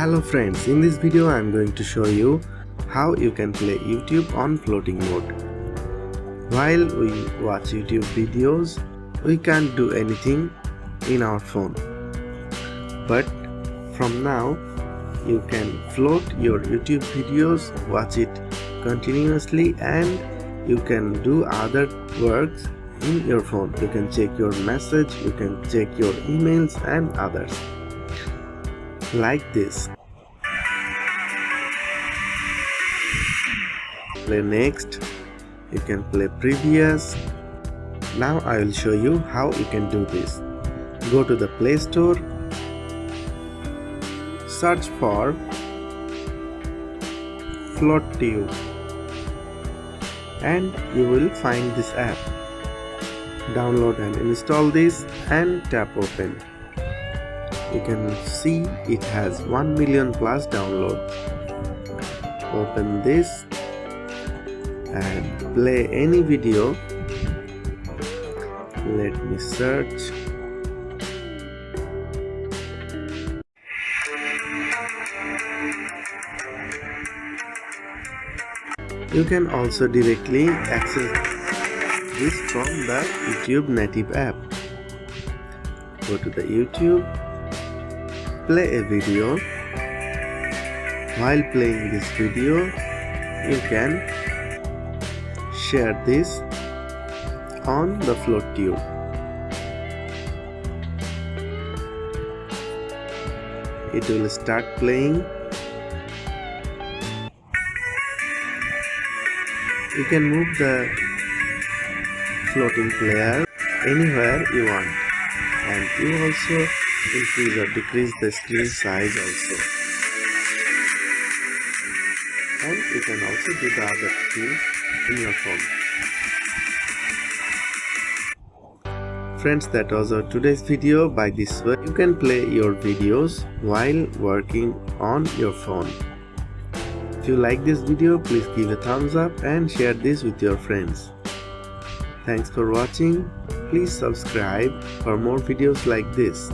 Hello friends, in this video I am going to show you how you can play YouTube on floating mode. While we watch YouTube videos, we can't do anything in our phone. But from now, you can float your YouTube videos, watch it continuously, and you can do other works in your phone. You can check your message, you can check your emails and others. Like this. Play next. You can play previous. Now I will show you how you can do this. Go to the Play Store, search for FloatTube, and you will find this app. Download and install this and tap open. You can see it has 1 million plus downloads. Open this and play any video. Let me search. You can also directly access this from the YouTube native app. Go to the YouTube, play a video. While playing this video, you can share this on the FloatTube. It will start playing. You can move the floating player anywhere you want, and you also increase or decrease the screen size also. And you can also do the other things in your phone. Friends, that was our today's video. By this way, you can play your videos while working on your phone. If you like this video, please give a thumbs up and share this with your friends. Thanks for watching. Please subscribe for more videos like this.